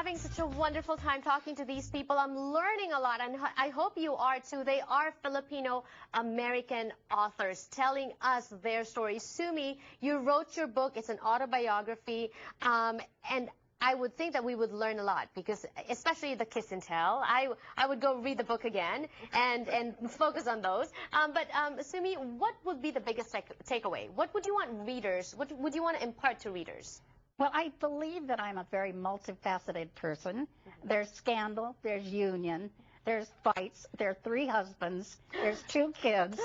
having such a wonderful time talking to these people. I'm learning a lot, and I hope you are too. They are Filipino-American authors telling us their stories. Sumi, you wrote your book. It's an autobiography, and I would think that we would learn a lot because, especially the kiss and tell, I would go read the book again and focus on those. But Sumi, what would be the biggest takeaway? What would you want readers? What would you want to impart to readers? Well, I believe that I'm a very multifaceted person. There's scandal, there's union, there's fights, there are 3 husbands, there's 2 kids,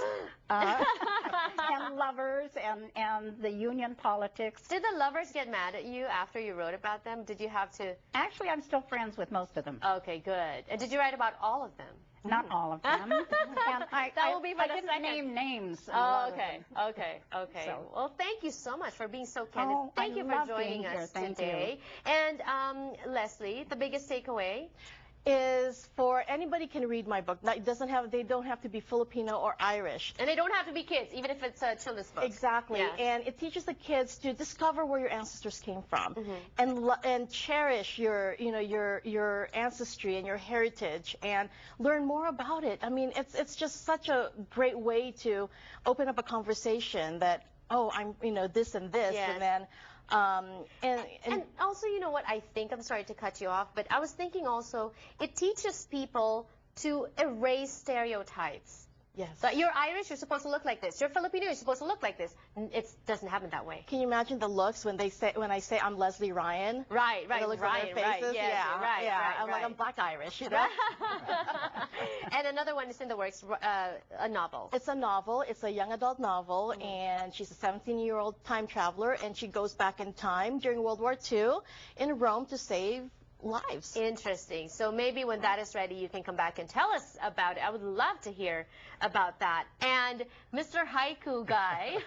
and lovers, and the union politics. Did the lovers get mad at you after you wrote about them? Did you have to? Actually, I'm still friends with most of them. Okay, good. And did you write about all of them? Not all of them. And that will be for the second. Name names. Oh, okay, okay. So, well, thank you so much for being so candid. Oh, thank you for joining us today. And Leslie, the biggest takeaway is for anybody can read my book. They don't have to be Filipino or Irish. And they don't have to be kids, even if it's a children's book. Exactly. Yes. And it teaches the kids to discover where your ancestors came from, and cherish your ancestry and your heritage, and learn more about it. I mean, it's just such a great way to open up a conversation that, oh, I'm this and this, yes. and then. And also, you know what I think, I'm sorry to cut you off, but I was thinking also, it teaches people to erase stereotypes. Yes. So you're Irish, you're supposed to look like this. You're Filipino, you're supposed to look like this. It doesn't happen that way. Can you imagine the looks when I say I'm Leslie Ryan? Right, the looks on their faces? Yes, yeah, right, yeah. right, I'm right. like, I'm Black Irish, you know? And another one is in the works, a novel. It's a novel. It's a young adult novel, and she's a 17-year-old time traveler, and she goes back in time during World War II in Rome to save lives. Interesting. So maybe when that is ready, you can come back and tell us about it. I would love to hear about that. And Mr. Haiku guy,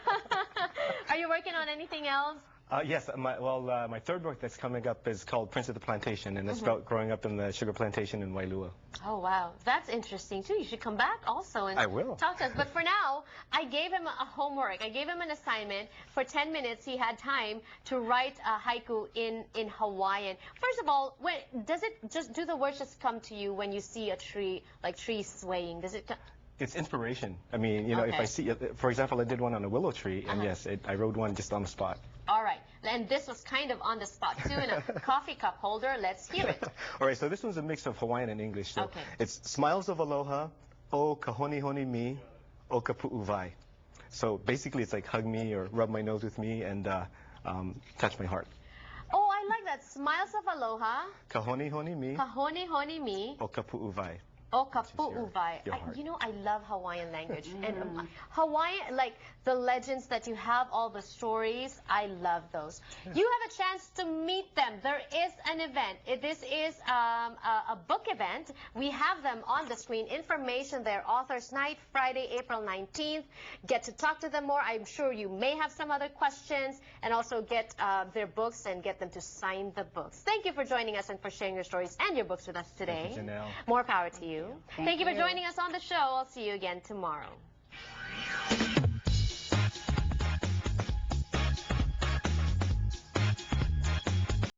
are you working on anything else? Yes, my 3rd book that's coming up is called Prince of the Plantation, and it's about growing up in the sugar plantation in Wailua. Oh, wow. That's interesting, too. You should come back also and I will. talk to us. But for now, I gave him a homework. I gave him an assignment. For 10 minutes, he had time to write a haiku in Hawaiian. First of all, do the words just come to you when you see a tree, like trees swaying? Does it? It's inspiration. I mean, if I see, for example, I did one on a willow tree, and yes, I wrote one just on the spot. All right. And this was kind of on the spot, too, in a coffee cup holder. Let's hear it. All right, so this one's a mix of Hawaiian and English. So it's smiles of aloha, o kahoni honi mi, o kapu'u vai. So basically, it's like hug me or rub my nose with me and touch my heart. Oh, I like that. Smiles of aloha. Kahoni honi mi. Kahoni honi mi. O kapu'u vai. O kapu'u vai. I love Hawaiian language. And Hawaiian, like the legends that you have, all the stories, I love those. You have a chance to meet them. There is an event. This is a book event. We have them on the screen. Information there. Authors Night, Friday, April 19th. Get to talk to them more. I'm sure you may have some other questions, and also get their books and get them to sign the books. Thank you for joining us and for sharing your stories and your books with us today. Thank you, Janelle. More power to you. Thank you for joining us on the show. I'll see you again tomorrow.